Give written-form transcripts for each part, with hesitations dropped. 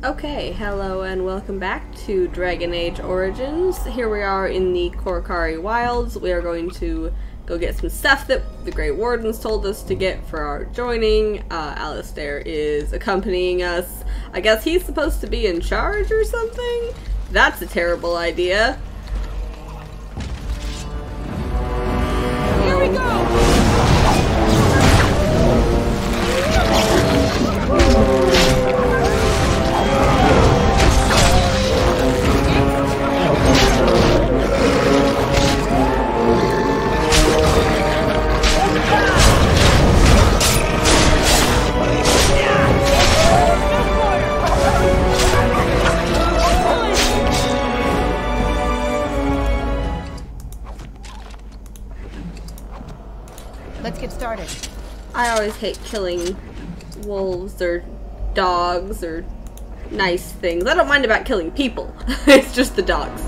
Okay, hello and welcome back to Dragon Age Origins. Here we are in the Korokari Wilds. We are going to go get some stuff that the Grey Wardens told us to get for our joining. Alistair is accompanying us. I guess he's supposed to be in charge or something? That's a terrible idea. Here we go! Let's get started. I always hate killing wolves or dogs or nice things. I don't mind about killing people. It's just the dogs.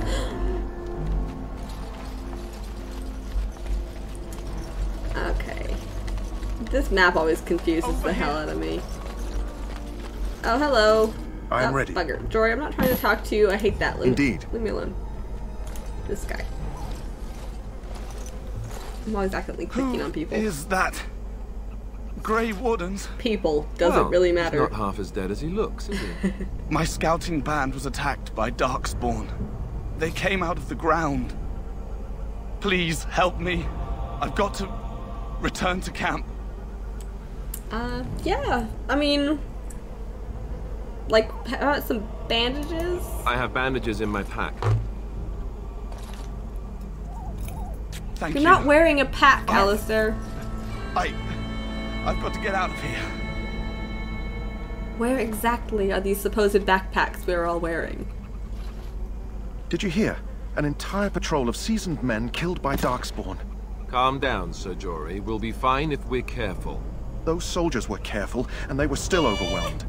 Okay. This map always confuses the hell out of me. Oh, hello. I'm ready. Bugger. Jory, I'm not trying to talk to you. I hate that. Indeed. Leave me alone. This guy. I'm always accidentally clicking on people. Who is that? Grey Wardens? People. Doesn't really matter. He's not half as dead as he looks, is he? My scouting band was attacked by darkspawn. They came out of the ground. Please help me. I've got to return to camp. Yeah. I mean, like, how about some bandages? I have bandages in my pack. Thank You're you. not wearing a pack, Alistair. I've got to get out of here. Where exactly are these supposed backpacks we're all wearing? Did you hear? An entire patrol of seasoned men killed by darkspawn. Calm down, Sir Jory. We'll be fine if we're careful. Those soldiers were careful, and they were still overwhelmed.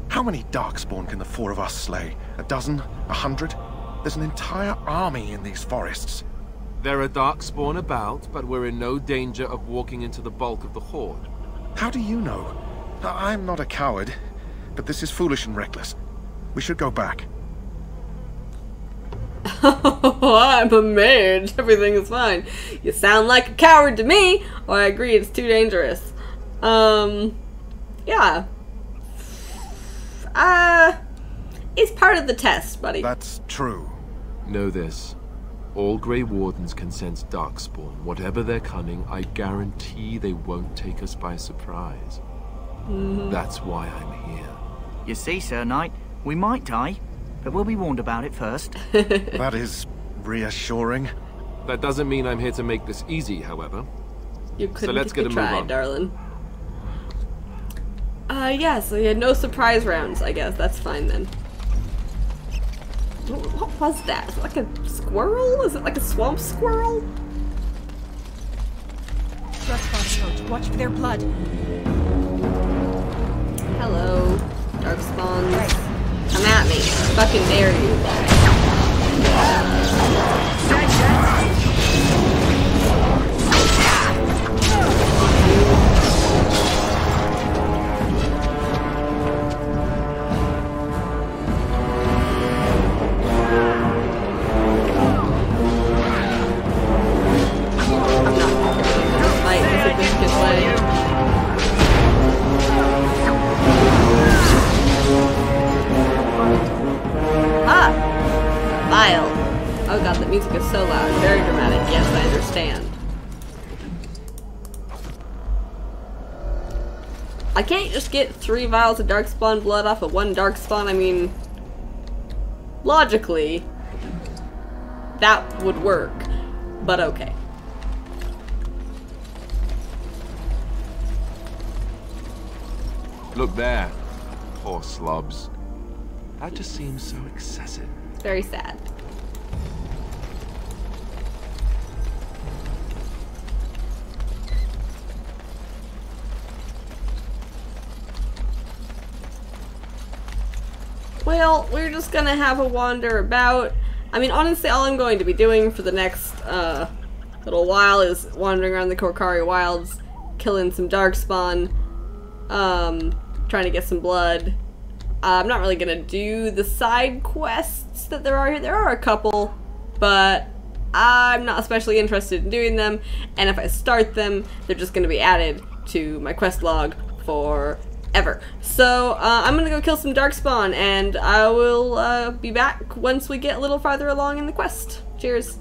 How many darkspawn can the four of us slay? A dozen? 100? There's an entire army in these forests. There are darkspawn about, but we're in no danger of walking into the bulk of the horde. How do you know? I'm not a coward, but this is foolish and reckless. We should go back. I'm a mage. Everything is fine. You sound like a coward to me. Oh, I agree. It's too dangerous. Yeah. It's part of the test, buddy. That's true. Know this. All Grey Wardens can sense darkspawn. Whatever their cunning, I guarantee they won't take us by surprise. That's why I'm here. You see, Sir Knight, we might die, but we'll be warned about it first. That is reassuring. That doesn't mean I'm here to make this easy, however. You couldn't let's get a move try, on. darling. Yeah, so you had no surprise rounds, I guess. That's fine then. What was that? Is it like a squirrel? Is it like a swamp squirrel? Darkspawn approach. Watch for their blood. Hello, darkspawns. Come at me. I fucking dare you. Oh god, the music is so loud. Very dramatic. Yes, I understand. I can't just get 3 vials of darkspawn blood off of one darkspawn. I mean, logically, that would work. But okay. Look there. Poor slobs. That just seems so excessive. It's very sad. Well, we're just gonna have a wander about. I mean, honestly, all I'm going to be doing for the next little while is wandering around the Korokari Wilds, killing some darkspawn, trying to get some blood, I'm not really gonna do the side quests that there are here. There are a couple, but I'm not especially interested in doing them, and if I start them, they're just gonna be added to my quest log forever. So I'm gonna go kill some darkspawn, and I will be back once we get a little farther along in the quest. Cheers.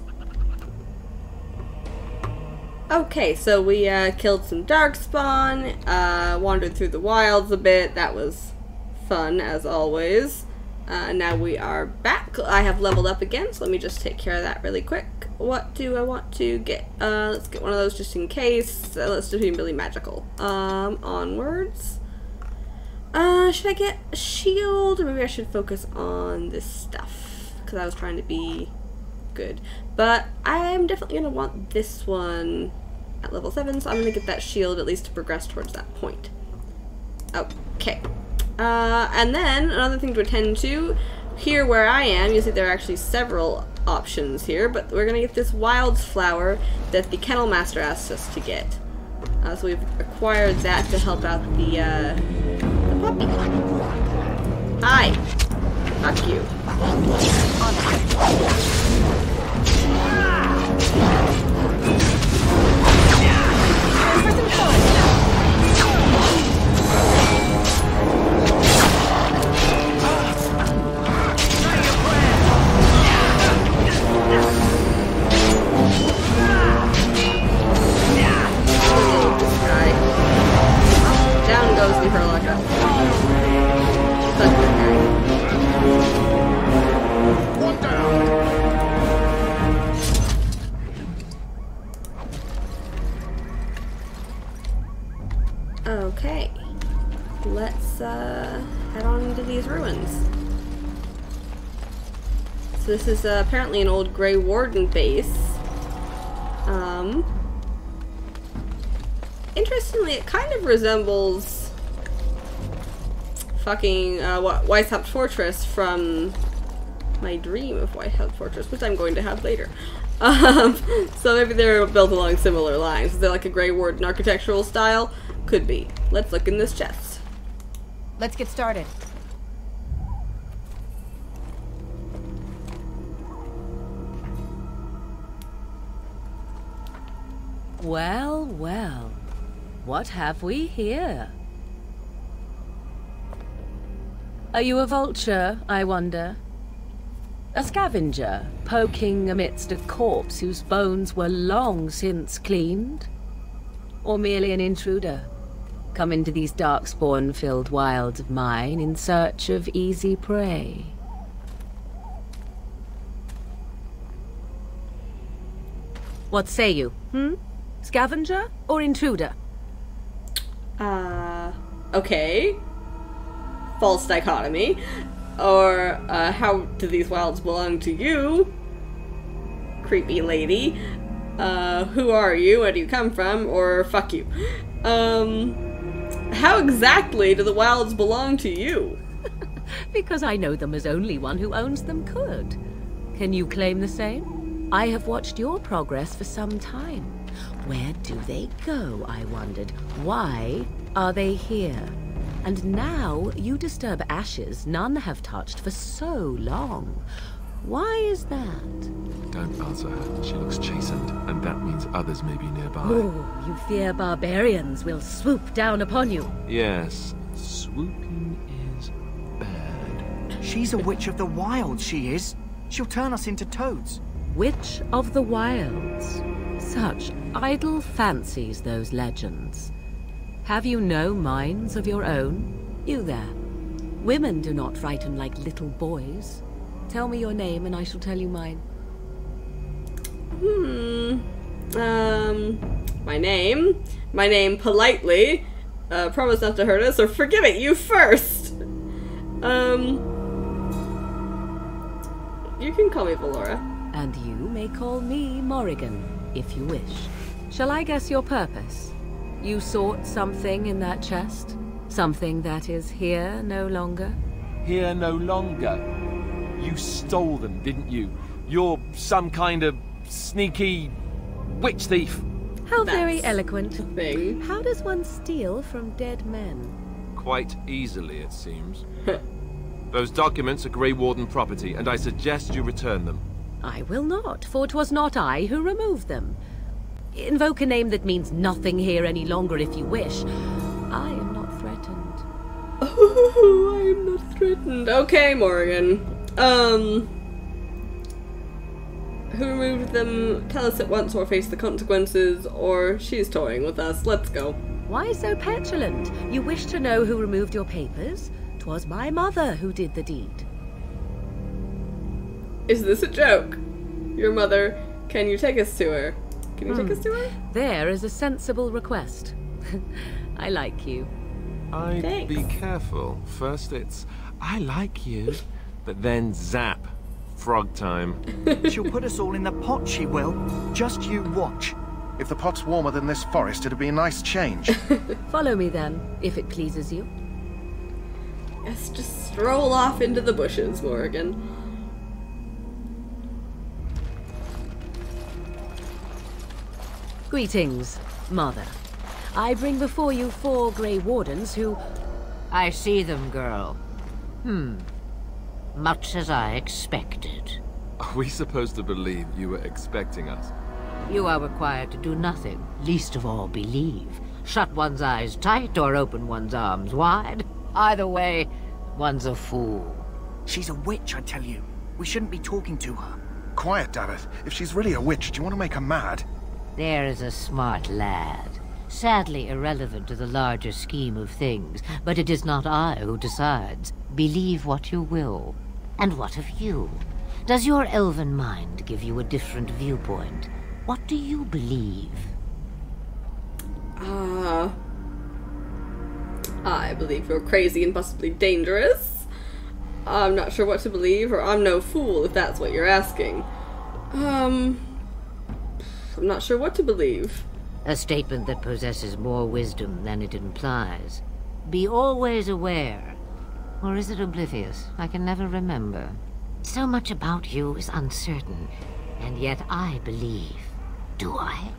Okay, so we killed some darkspawn, wandered through the wilds a bit. That was fun as always. Now we are back. I have leveled up again, so let me just take care of that really quick. What do I want to get? Let's get one of those just in case. Let's do something really magical. Onwards. Should I get a shield? Or maybe I should focus on this stuff, because I was trying to be good. But I'm definitely going to want this one at level 7, so I'm going to get that shield at least to progress towards that point. Okay. And then, another thing to attend to, here where I am, you see there are actually several options here, but we're going to get this wilds flower that the kennel master asked us to get. So we've acquired that to help out the puppy. Hi! Fuck you. Down goes the Hurlock. Fuck this guy. One down. Okay. Let's head on into these ruins. So this is apparently an old Grey Warden base. Interestingly, it kind of resembles fucking Weishaupt Fortress from my dream of Weishaupt Fortress, which I'm going to have later. So maybe they're built along similar lines. Is there like a Grey Warden architectural style? Could be. Let's look in this chest. Let's get started. Well, well. What have we here? Are you a vulture, I wonder? A scavenger, poking amidst a corpse whose bones were long since cleaned? Or merely an intruder, come into these darkspawn-filled wilds of mine in search of easy prey? What say you, Scavenger or intruder? Okay. False dichotomy. Or, how do these wilds belong to you? Creepy lady. Who are you? Where do you come from? Or fuck you. How exactly do the wilds belong to you? Because I know them as only one who owns them could. Can you claim the same? I have watched your progress for some time. Where do they go, I wondered? Why are they here? And now you disturb ashes none have touched for so long. Why is that? Don't answer her. She looks chastened, and that means others may be nearby. Oh, you fear barbarians will swoop down upon you. Yes, swooping is bad. She's a witch of the wild, she is. She'll turn us into toads. Witch of the wilds. Such idle fancies, those legends. Have you no minds of your own? You there. Women do not frighten like little boys. Tell me your name and I shall tell you mine. My name politely. Promise not to hurt us, or forget it, you first! You can call me Valora. And you may call me Morrigan, if you wish. Shall I guess your purpose? You sought something in that chest? Something that is here no longer? Here no longer. You stole them, didn't you? You're some kind of sneaky witch thief. How very eloquent. Thing. How does one steal from dead men? Quite easily, it seems. Those documents are Grey Warden property, and I suggest you return them. I will not, for 'twas not I who removed them. Invoke a name that means nothing here any longer if you wish. I am not threatened. Oh, I am not threatened. Okay, Morgan. Who removed them? Tell us at once or face the consequences, or she's toying with us. Let's go. Why so petulant? You wish to know who removed your papers? 'Twas my mother who did the deed. Is this a joke? Your mother, can you take us to her? Can you take us to her? There is a sensible request. I like you. I'd Thanks. be careful. First it's, I like you, but then zap. Frog time. She'll put us all in the pot, she will. Just you watch. If the pot's warmer than this forest, it'd be a nice change. Follow me then, if it pleases you. Yes, just stroll off into the bushes, Morgan. Greetings, Mother. I bring before you 4 Grey Wardens who... I see them, girl. Much as I expected. Are we supposed to believe you were expecting us? You are required to do nothing, least of all believe. Shut one's eyes tight or open one's arms wide. Either way, one's a fool. She's a witch, I tell you. We shouldn't be talking to her. Quiet, Davith. If she's really a witch, do you want to make her mad? There is a smart lad. Sadly irrelevant to the larger scheme of things, but it is not I who decides. Believe what you will. And what of you? Does your elven mind give you a different viewpoint? What do you believe? I believe you're crazy and possibly dangerous. I'm not sure what to believe, or I'm no fool if that's what you're asking. I'm not sure what to believe. A statement that possesses more wisdom than it implies. Be always aware. Or is it oblivious? I can never remember. So much about you is uncertain, and yet I believe. Do I?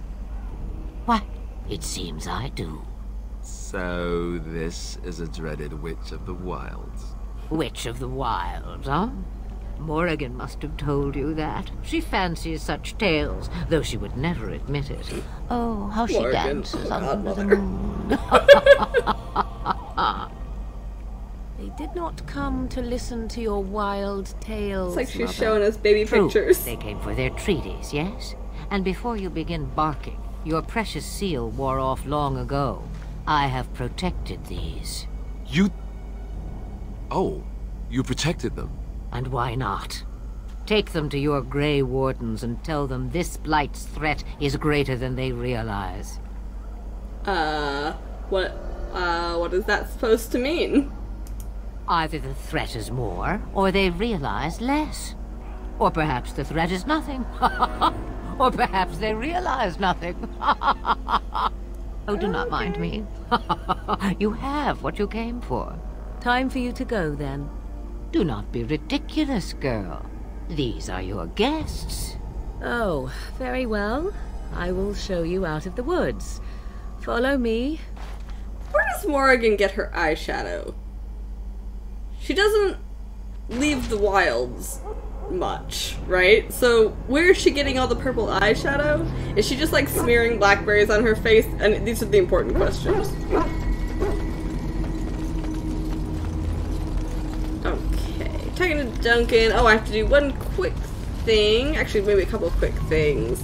Why, it seems I do. So this is a dreaded Witch of the Wilds. Witch of the Wilds, huh? Morrigan must have told you that. She fancies such tales, though she would never admit it. Oh, how she Morrigan, dances oh, under the godmother. moon. They did not come to listen to your wild tales, It's like she's Mother. showing us baby True, pictures. they came for their treaties, yes? And before you begin barking, your precious seal wore off long ago. I have protected these. You... Oh, you protected them. And why not? Take them to your Grey Wardens and tell them this Blight's threat is greater than they realize. What is that supposed to mean? Either the threat is more, or they realize less. Or perhaps the threat is nothing. Or perhaps they realize nothing. Oh, do not mind me. You have what you came for. Time for you to go, then. Do not be ridiculous, girl. These are your guests. Oh, very well. I will show you out of the woods. Follow me. Where does Morrigan get her eyeshadow? She doesn't leave the wilds much, right? So where is she getting all the purple eyeshadow? Is she just like smearing blackberries on her face? And these are the important questions. Okay, talking to Duncan. Oh, I have to do one quick thing. Actually, maybe a couple of quick things.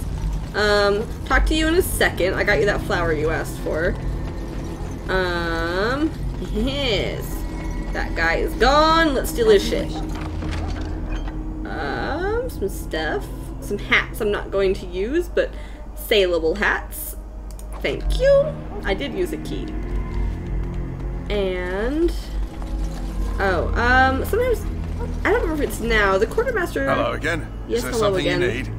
Talk to you in a second. I got you that flower you asked for. Yes. That guy is gone. Let's steal his shit. Some stuff. Some hats I'm not going to use, but saleable hats. Thank you. I did use a key. And... oh, sometimes... I don't remember if it's now. The quartermaster... Hello again. Yes, Is there hello something again. you need?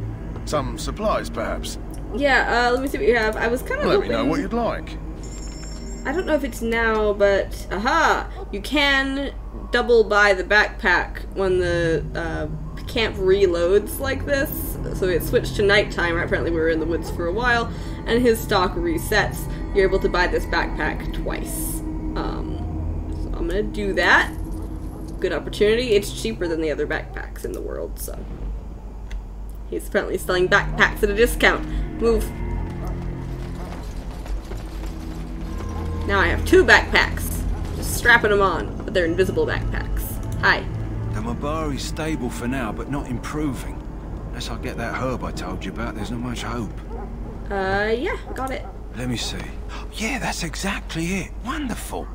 Some supplies, perhaps? Yeah, let me see what you have. I was kind of Let hoping... me know what you'd like. I don't know if it's now, but... aha! You can double buy the backpack when the camp reloads like this. So it switched to nighttime. Apparently we were in the woods for a while. And his stock resets. You're able to buy this backpack twice. So I'm gonna do that. good opportunity. It's cheaper than the other backpacks in the world, so. He's apparently selling backpacks at a discount. Move. Now I have 2 backpacks. Just strapping them on, but they're invisible backpacks. Hi. The Mabari's stable for now, but not improving. Unless I get that herb I told you about, there's not much hope. Yeah, got it. Let me see. Yeah, that's exactly it. Wonderful.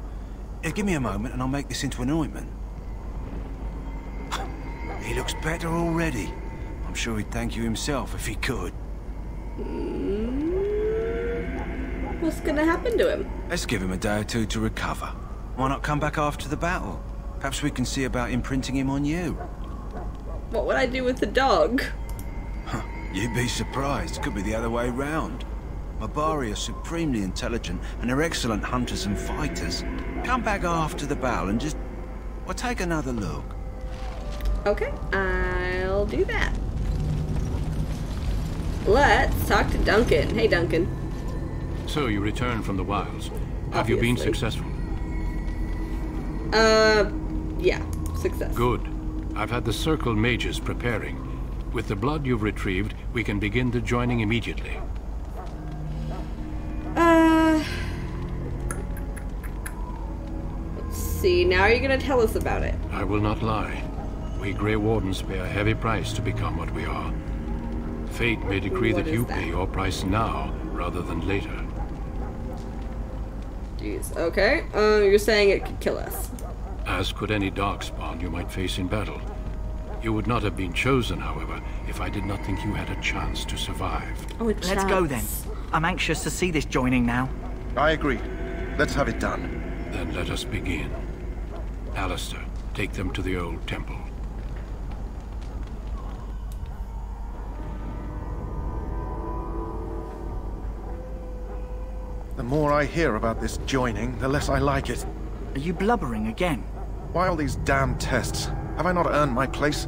Give me a moment and I'll make this into an ointment. He looks better already. I'm sure he'd thank you himself if he could. What's gonna happen to him? Let's give him a day or 2 to recover. Why not come back after the battle? Perhaps we can see about imprinting him on you. What would I do with the dog? You'd be surprised. Could be the other way round. Mabari are supremely intelligent and they're excellent hunters and fighters. Come back after the battle and just... well, take another look. Okay, I'll do that. Let's talk to Duncan. Hey, Duncan. So you returned from the wilds. Have you been successful? Yeah, success. Good. I've had the Circle mages preparing. With the blood you've retrieved, we can begin the joining immediately. Let's see, now you're gonna tell us about it. I will not lie. We Grey Wardens pay a heavy price to become what we are. Fate may decree that you pay your price now, rather than later. Jeez, okay. You're saying it could kill us. As could any darkspawn you might face in battle. You would not have been chosen, however, if I did not think you had a chance to survive. Oh, it's Let's go then. I'm anxious to see this joining now. I agree. Let's have it done. Then let us begin. Alistair, take them to the old temple. The more I hear about this joining, the less I like it. Are you blubbering again? Why all these damn tests? Have I not earned my place?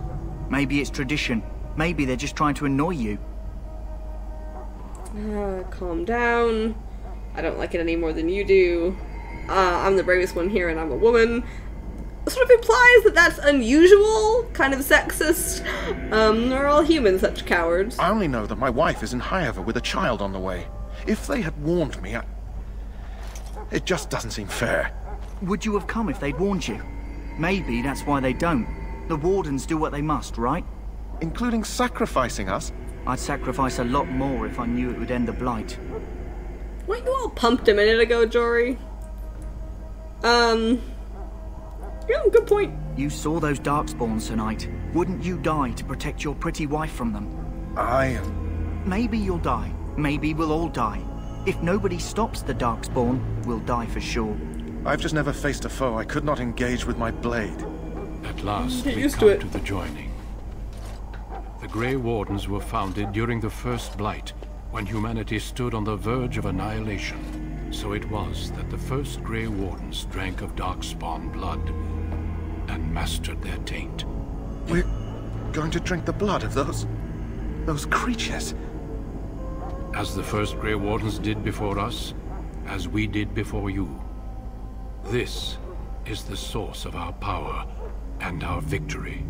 Maybe it's tradition. Maybe they're just trying to annoy you. Calm down. I don't like it any more than you do. I'm the bravest one here and I'm a woman. Sort of implies that that's unusual, kind of sexist. They're all human, such cowards. I only know that my wife is in Highever with a child on the way. If they had warned me, it just doesn't seem fair. Would you have come if they'd warned you? Maybe that's why they don't. The Wardens do what they must, right? Including sacrificing us? I'd sacrifice a lot more if I knew it would end the Blight. Weren't you all pumped a minute ago, Jory? Yeah, good point. You saw those darkspawns tonight. Wouldn't you die to protect your pretty wife from them? Maybe you'll die. Maybe we'll all die. If nobody stops the darkspawn, we'll die for sure. I've just never faced a foe I could not engage with my blade. At last, we come to the joining. The Grey Wardens were founded during the First Blight, when humanity stood on the verge of annihilation. So it was that the first Grey Wardens drank of darkspawn blood and mastered their taint. We're going to drink the blood of those creatures. As the first Grey Wardens did before us, as we did before you. This is the source of our power and our victory.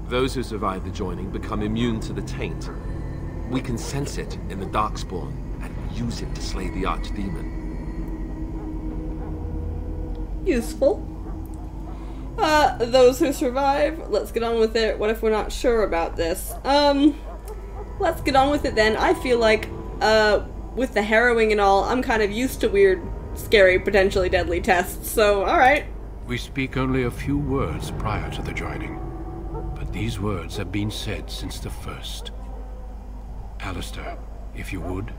Those who survive the joining become immune to the taint. We can sense it in the darkspawn and use it to slay the archdemon. Useful. Those who survive, let's get on with it. What if we're not sure about this? Let's get on with it then. I feel like, with the harrowing and all, I'm kind of used to weird, scary, potentially deadly tests, so alright. We speak only a few words prior to the joining, but these words have been said since the first. Alistair, if you would.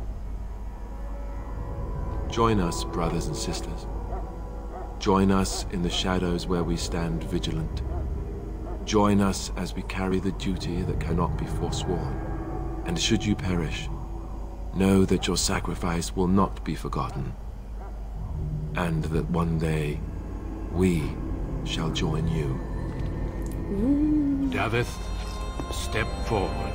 Join us, brothers and sisters. Join us in the shadows where we stand vigilant. Join us as we carry the duty that cannot be forsworn. And should you perish, know that your sacrifice will not be forgotten. And that one day, we shall join you. Davith, step forward.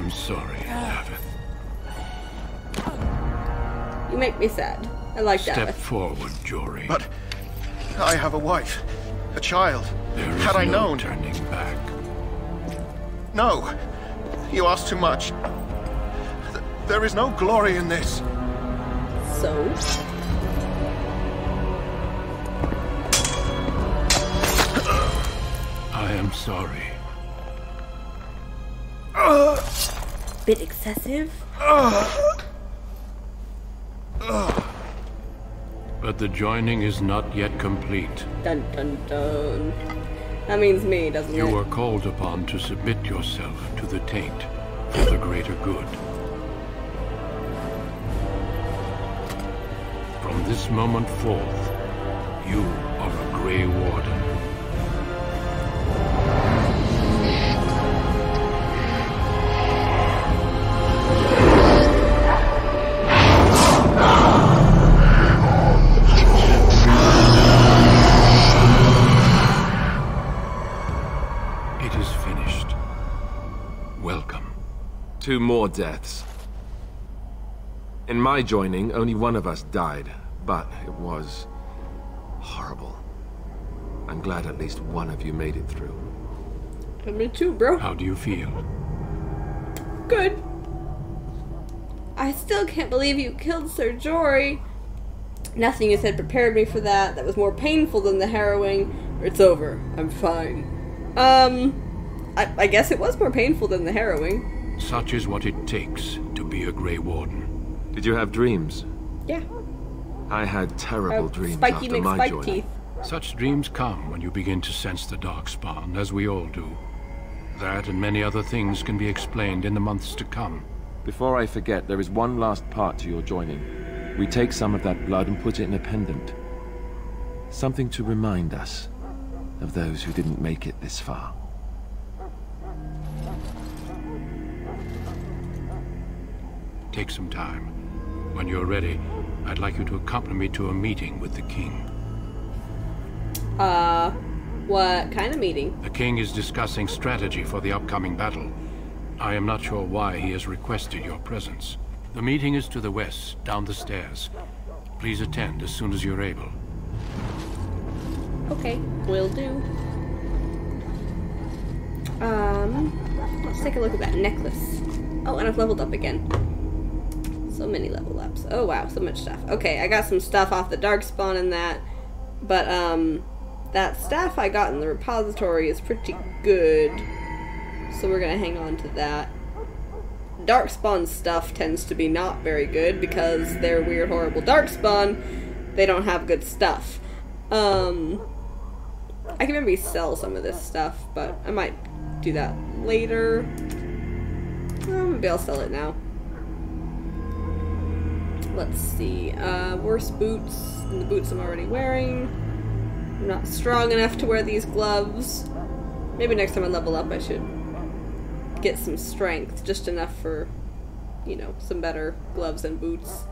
am sorry, Davith. You make me sad. I like that. Step forward, Jory. But I have a wife, a child. There is Had I no known... turning back. No, you ask too much. There is no glory in this. So? I am sorry. Bit excessive? But the joining is not yet complete. Dun dun dun. That means me, doesn't it? You are called upon to submit yourself to the taint for the greater good. From this moment forth, you are a Grey Warden. It is finished. Welcome. 2 more deaths. In my joining, only one of us died, but it was horrible. I'm glad at least one of you made it through. Me too, bro. How do you feel? Good. I still can't believe you killed Sir Jory. Nothing you said prepared me for that. That was more painful than the harrowing. It's over. I'm fine. I guess it was more painful than the harrowing. Such is what it takes to be a Grey Warden. Did you have dreams? Yeah. I had terrible dreams Spiky after my McSpike joining. teeth. Such dreams come when you begin to sense the darkspawn, as we all do. That and many other things can be explained in the months to come. Before I forget, there is one last part to your joining. We take some of that blood and put it in a pendant. Something to remind us of those who didn't make it this far. Take some time. When you're ready, I'd like you to accompany me to a meeting with the king. What kind of meeting? The king is discussing strategy for the upcoming battle. I am not sure why he has requested your presence. The meeting is to the west, down the stairs. Please attend as soon as you're able. Okay, will do. Let's take a look at that necklace. Oh, and I've leveled up again. So many level ups. Oh wow, so much stuff. Okay, I got some stuff off the darkspawn in that. But, that staff I got in the repository is pretty good. So we're gonna hang on to that. Darkspawn stuff tends to be not very good because they're weird, horrible darkspawn. They don't have good stuff. I can maybe sell some of this stuff, but I might do that later. Maybe I'll sell it now. Let's see. Worse boots than the boots I'm already wearing. I'm not strong enough to wear these gloves. Maybe next time I level up I should get some strength, just enough for, you know, some better gloves and boots.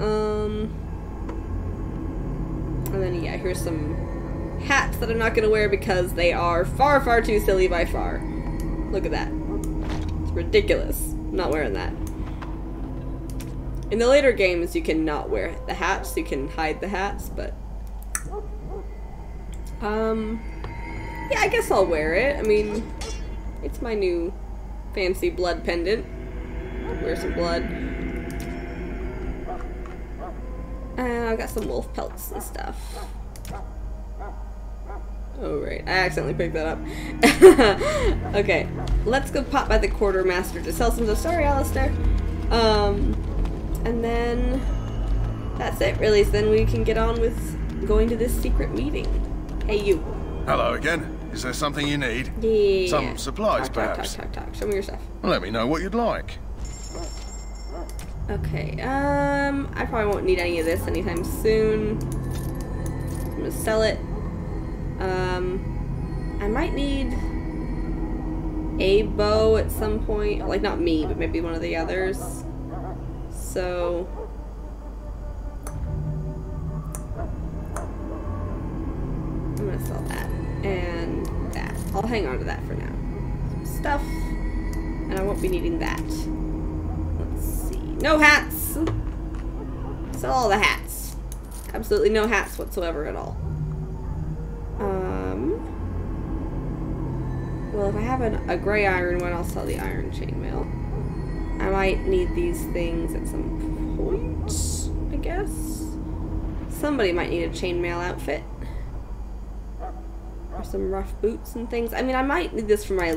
And then, yeah, here's some hats that I'm not gonna wear because they are far, far too silly by far. Look at that. It's ridiculous. I'm not wearing that. In the later games, you can not wear the hats. You can hide the hats, but... yeah, I guess I'll wear it. I mean, it's my new fancy blood pendant. Wear some blood. And I've got some wolf pelts and stuff. Oh, right. I accidentally picked that up. Okay. Let's go pop by the quartermaster to sell some stuff. Sorry, Alistair. And then that's it, really. So then we can get on with going to this secret meeting. Hey, you. Hello again. Is there something you need? Yeah. Some supplies, perhaps? Talk. Show me your stuff. Well, let me know what you'd like. Okay, I probably won't need any of this anytime soon. I'm gonna sell it. I might need a bow at some point. Like, not me, but maybe one of the others. So... I'm gonna sell that. And that. I'll hang on to that for now. Some stuff. And I won't be needing that. Let's see. No hats! Sell all the hats. Absolutely no hats whatsoever at all. Well, if I have a gray iron one, I'll sell the iron chainmail. I might need these things at some point, I guess. Somebody might need a chainmail outfit. Or some rough boots and things. I mean, I might need this for my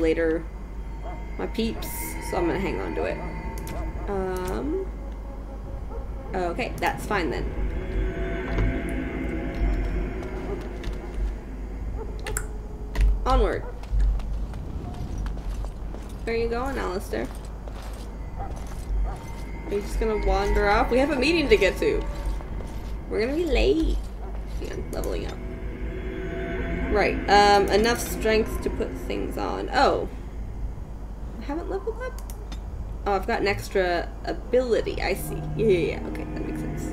peeps, so I'm gonna hang on to it. Okay, that's fine then. Onward. Where are you going, Alistair? Are you just gonna wander off? We have a meeting to get to. We're gonna be late. Again, leveling up. Right, enough strength to put things on. Oh. I haven't leveled up? Oh, I've got an extra ability. I see. Yeah. Okay, that makes sense.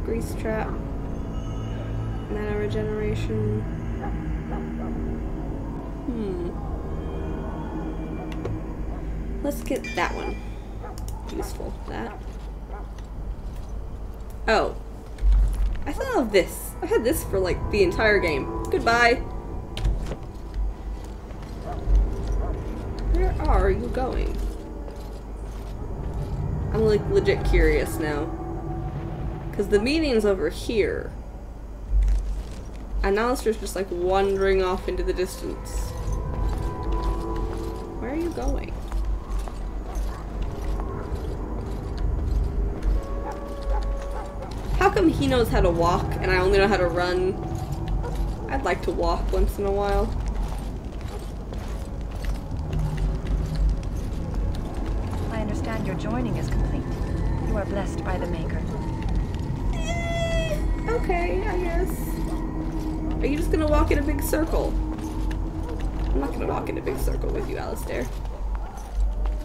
Grease trap. Mana regeneration. Let's get that one. Useful. That. Oh. I still have this. I've had this for like the entire game. Goodbye. Where are you going? I'm like legit curious now. Because the meeting's over here. And Alistair's just like wandering off into the distance. Where are you going? How come he knows how to walk and I only know how to run? I'd like to walk once in a while. I understand your joining is complete. You are blessed by the Maker. Okay, I guess. Are you just gonna walk in a big circle? I'm not gonna walk in a big circle with you, Alistair.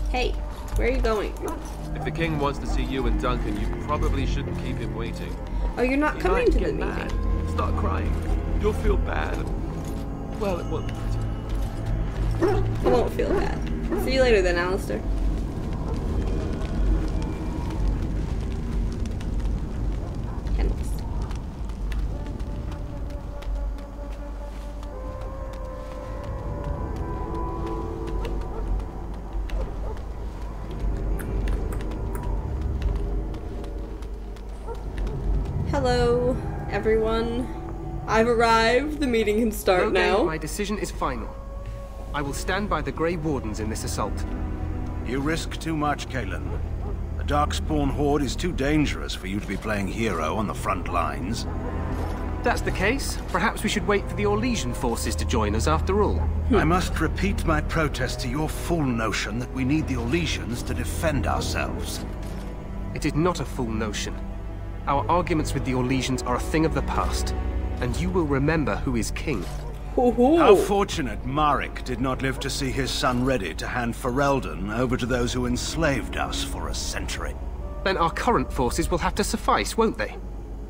Hey, where are you going? If the king wants to see you and Duncan, you probably shouldn't keep him waiting. Oh, you're not coming to the meeting. Start crying. You'll feel bad. Well, it won't. I won't feel bad. See you later then, Alistair. Hello, everyone. I've arrived. The meeting can start now. My decision is final. I will stand by the Grey Wardens in this assault. You risk too much, Kalen. The darkspawn horde is too dangerous for you to be playing hero on the front lines. If that's the case, perhaps we should wait for the Orlesian forces to join us after all. I must repeat my protest to your fool notion that we need the Orlesians to defend ourselves. It is not a fool notion. Our arguments with the Orlesians are a thing of the past, and you will remember who is king. How fortunate Marek did not live to see his son ready to hand Ferelden over to those who enslaved us for a century. Then our current forces will have to suffice, won't they?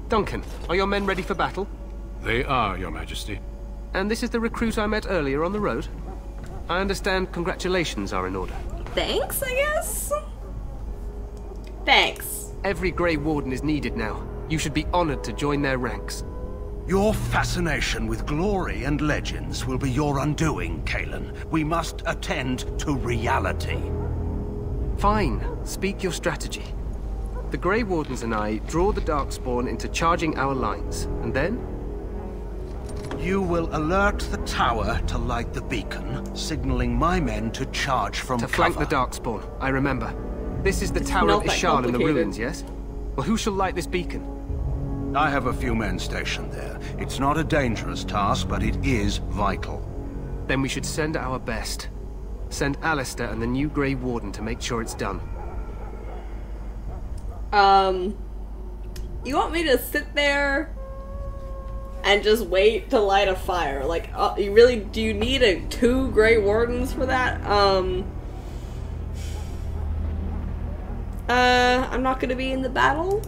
Duncan, are your men ready for battle? They are, Your Majesty. And this is the recruit I met earlier on the road? I understand congratulations are in order. Thanks, I guess? Thanks. Every Grey Warden is needed now. You should be honored to join their ranks. Your fascination with glory and legends will be your undoing, Kalen. We must attend to reality. Fine. Speak your strategy. The Grey Wardens and I draw the darkspawn into charging our lines, and then? You will alert the tower to light the beacon, signaling my men to charge from cover. To flank the darkspawn, I remember. This is the Tower of Ishal in the ruins, yes? Well, who shall light this beacon? I have a few men stationed there. It's not a dangerous task, but it is vital. Then we should send our best. Send Alistair and the new Grey Warden to make sure it's done. You want me to sit there and just wait to light a fire? Like, you really, do you need 2 Grey Wardens for that? I'm not gonna be in the battle.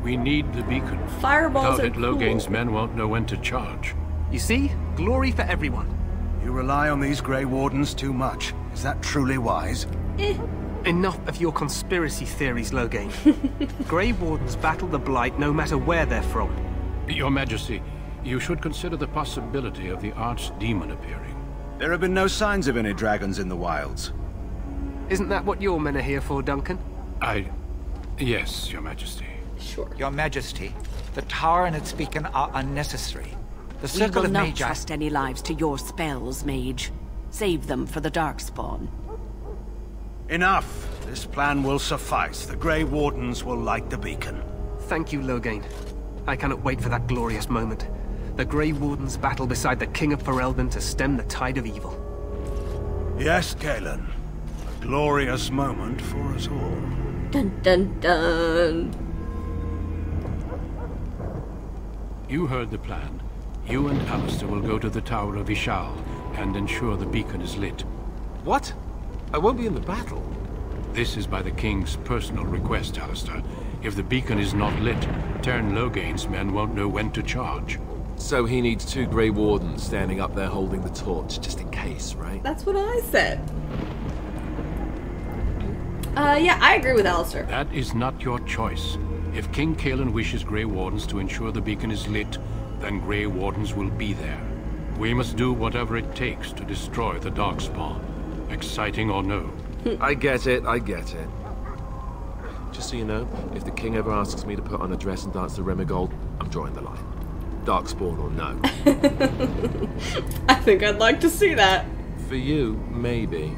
We need the beacon. Fireballs Without are it, cool. Loghain's men won't know when to charge. You see? Glory for everyone. You rely on these Grey Wardens too much. Is that truly wise? Enough of your conspiracy theories, Loghain. Grey Wardens battle the Blight no matter where they're from. Your Majesty, you should consider the possibility of the archdemon appearing. There have been no signs of any dragons in the wilds. Isn't that what your men are here for, Duncan? Yes, Your Majesty. Sure. Your Majesty, the tower and its beacon are unnecessary. The We circle will of not Magi... trust any lives to your spells, mage. Save them for the darkspawn. Enough! This plan will suffice. The Grey Wardens will light the beacon. Thank you, Loghain. I cannot wait for that glorious moment. The Grey Wardens battle beside the King of Ferelden to stem the tide of evil. Yes, Galen. A glorious moment for us all. Dun dun dun. You heard the plan. You and Alistair will go to the Tower of Ishal and ensure the beacon is lit. What? I won't be in the battle. This is by the King's personal request, Alistair. If the beacon is not lit, Tern Loghain's men won't know when to charge. So he needs 2 Grey Wardens standing up there holding the torch, just in case, right? That's what I said. Yeah, I agree with Alistair. That is not your choice. If King Cailan wishes Grey Wardens to ensure the beacon is lit, then Grey Wardens will be there. We must do whatever it takes to destroy the darkspawn. Exciting or no. I get it, I get it. Just so you know, if the king ever asks me to put on a dress and dance to Remigold, I'm drawing the line. Darkspawn or no. I think I'd like to see that. For you, maybe.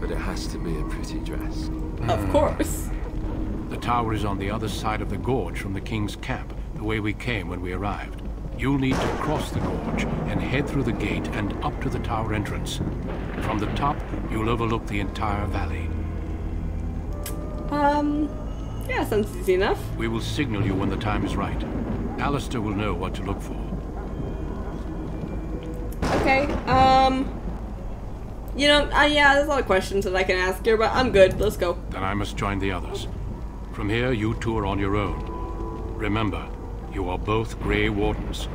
But it has to be a pretty dress. Of course. The tower is on the other side of the gorge from the King's camp, the way we came when we arrived. You'll need to cross the gorge and head through the gate and up to the tower entrance. From the top, you'll overlook the entire valley. Yeah, sounds easy enough. We will signal you when the time is right. Alistair will know what to look for. Okay, you know, yeah, there's a lot of questions that I can ask here, but I'm good. Let's go. Then I must join the others. From here, you two are on your own. Remember, you are both Grey Wardens.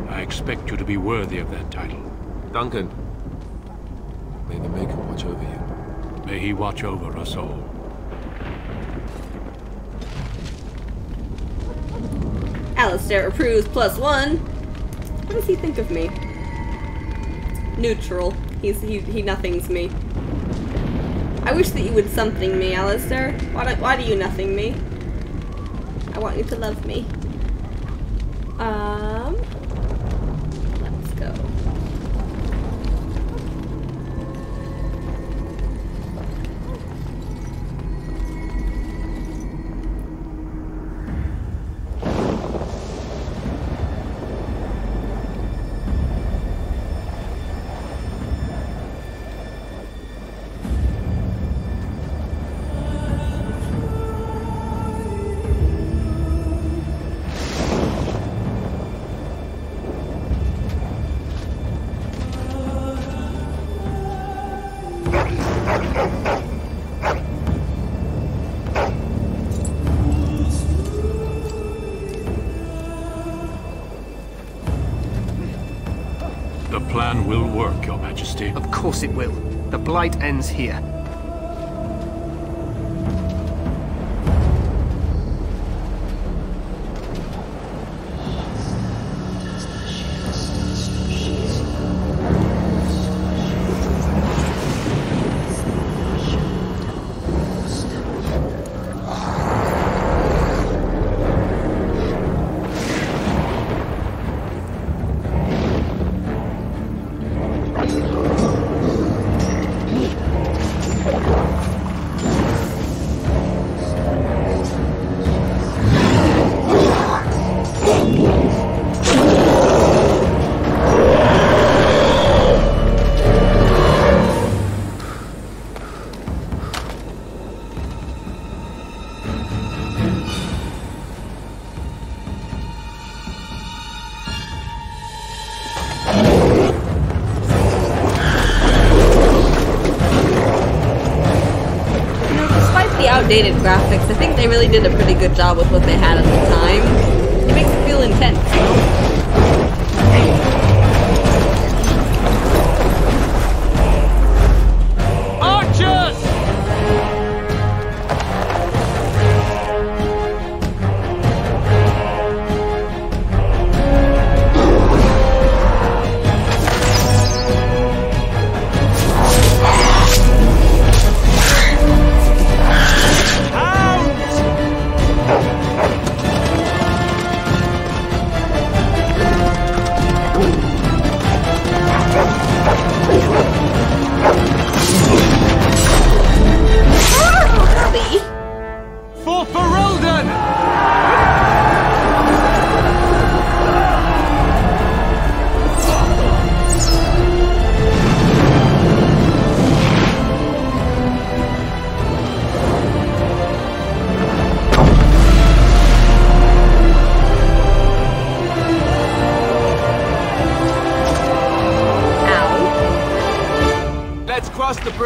I expect you to be worthy of that title. Duncan, may the Maker watch over you. May he watch over us all. Alistair approves +1. What does he think of me? Neutral. He nothings me. I wish that you would something me, Alistair. Why do you nothing me? I want you to love me. Let's go. The plan will work, Your Majesty. Of course it will. The Blight ends here. Outdated graphics. I think they really did a pretty good job with what they had at the time. It makes it feel intense, you know?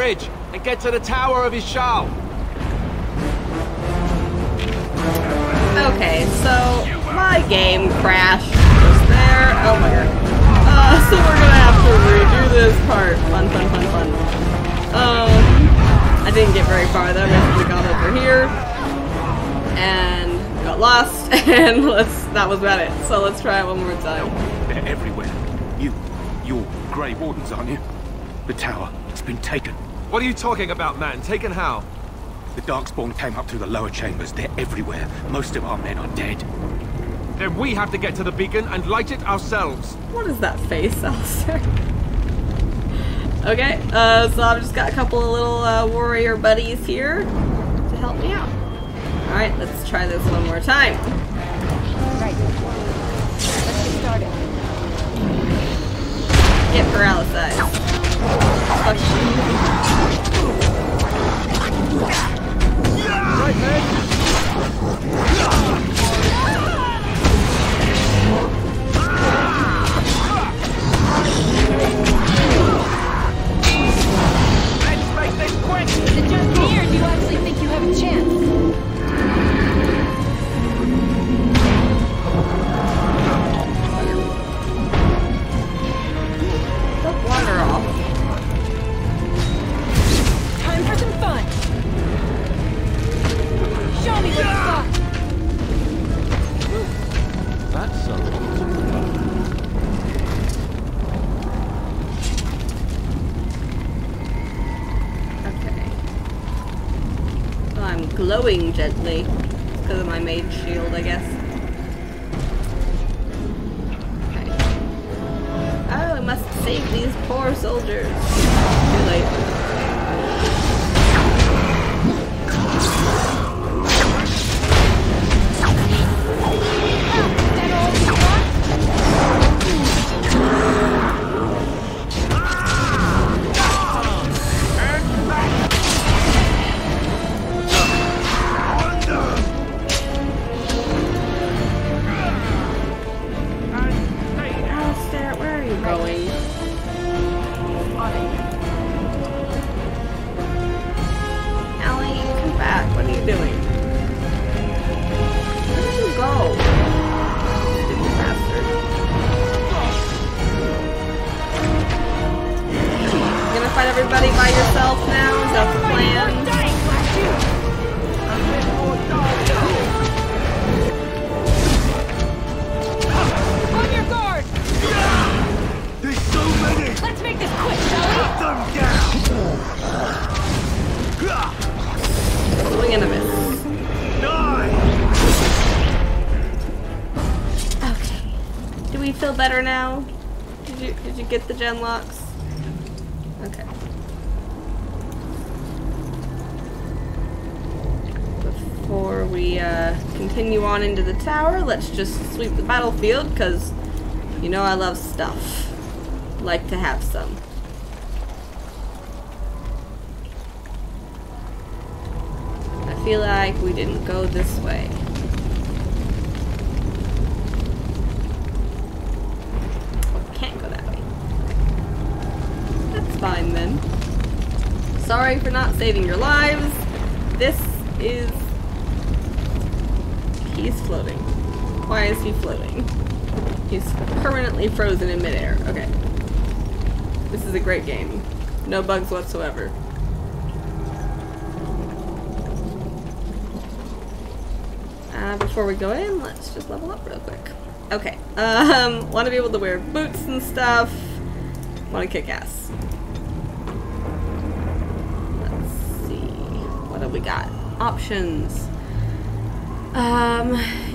bridge and get to the tower of Ishal. Okay, so my game crashed just there. Oh my god. So we're gonna have to redo this part. Fun, fun, fun, fun. I didn't get very far though. We got over here and got lost, and that was about it. So let's try it one more time. They're everywhere. You're Grey Wardens, aren't you? The tower, it's been taken. What are you talking about, man? Taken how? The darkspawn came up through the lower chambers. They're everywhere. Most of our men are dead. Then we have to get to the beacon and light it ourselves. What is that face, Alistair? Okay, so I've just got a couple of little warrior buddies here to help me out. Alright, let's try this one more time. Right. Let's get started. Get paralyzed. Fuck you. Right, man. Let's make this quick! Is it just me, or do you actually think you have a chance? Don't wander off. Time for some fun! Show me what you got! That's something. Okay. Well, I'm glowing gently because of my mage shield, I guess. Okay. Oh, I must save these poor soldiers. Too late. Everybody by yourself now? Is that the plan? On your guard! There's so many! Let's make this quick, shall we? Cut them down! Swing and a miss. Die! Okay. Do we feel better now? Did you get the gen locks? Okay. Before we continue on into the tower, let's just sweep the battlefield, because you know I love stuff. Like to have some. I feel like we didn't go this way. Can't go that way. That's fine then. Sorry for not saving your lives. This is... He's floating. Why is he floating? He's permanently frozen in midair. Okay. This is a great game. No bugs whatsoever. Before we go in, let's just level up real quick. Okay. Want to be able to wear boots and stuff. Want to kick ass. Let's see. What have we got? Options.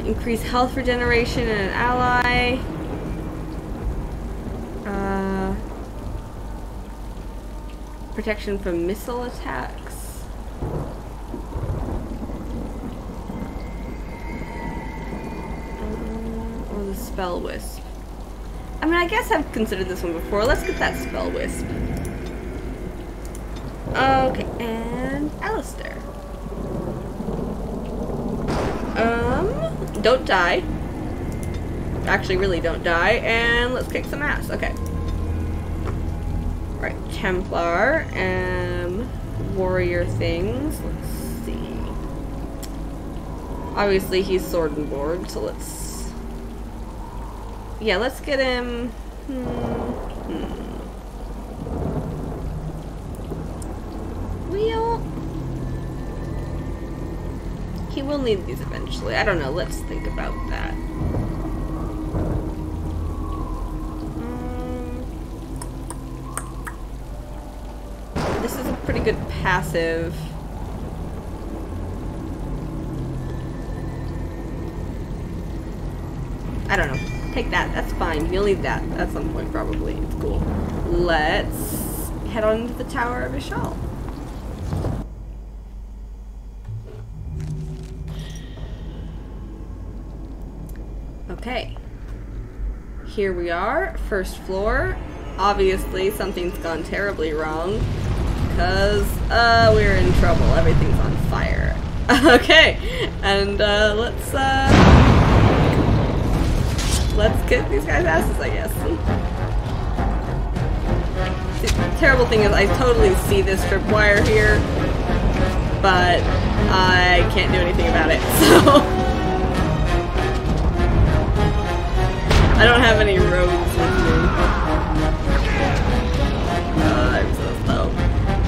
Increase health regeneration in an ally. Protection from missile attacks. Or the spell wisp. I mean, I guess I've considered this one before. Let's get that spell wisp. Okay, and Alistair. Don't die. Actually, really don't die. And let's kick some ass. Okay. Right, Templar and warrior things. Let's see. Obviously he's sword and board, so let's... Yeah, let's get him... Wheel? He will need these eventually. I don't know, let's think about that. This is a pretty good passive. I don't know. Take that. That's fine. You'll need that at some point, probably. It's cool. Let's head on to the Tower of Ishal. Okay. Here we are. First floor. Obviously, something's gone terribly wrong. Because, we're in trouble. Everything's on fire. Okay. And, let's get these guys' asses, I guess. The terrible thing is I totally see this tripwire here, but I can't do anything about it, so... I don't have any roads with me. I'm so slow.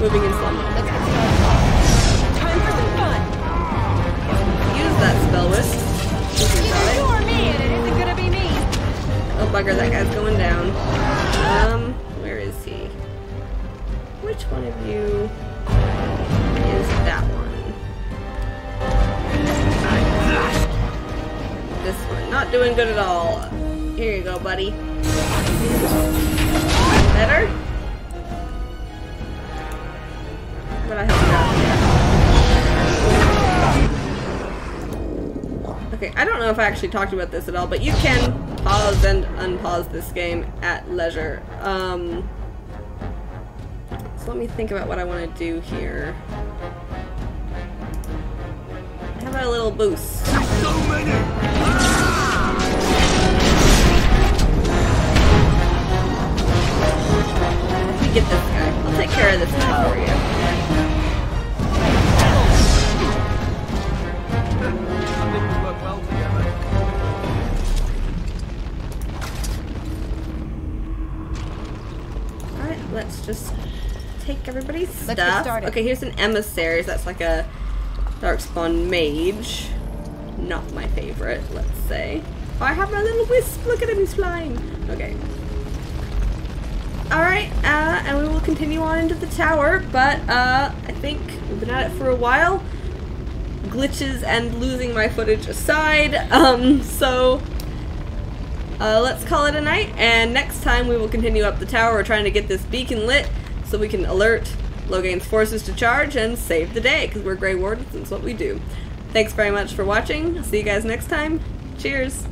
Moving in slow mo. Let's get started. Time for some fun! Use that spell wisp. You or me, and it isn't gonna be me. Oh bugger, that guy's going down. Where is he? Which one of you is that one? This one. Not doing good at all. Here you go, buddy. Better? But I help you out. Okay, I don't know if I actually talked about this at all, but you can pause and unpause this game at leisure. So let me think about what I want to do here. How about a little boost? So many! Let me get this guy. I'll take care of this guy for you. Alright, let's just take everybody's stuff. Let's get started. Okay, here's an emissary. That's like a darkspawn mage. Not my favorite, let's say. Oh, I have my little wisp. Look at him, he's flying. Okay. Alright, and we will continue on into the tower, but I think we've been at it for a while. Glitches and losing my footage aside, let's call it a night, and next time we will continue up the tower. We're trying to get this beacon lit so we can alert Logain's forces to charge and save the day, because we're Grey Wardens and it's what we do. Thanks very much for watching. I'll see you guys next time. Cheers!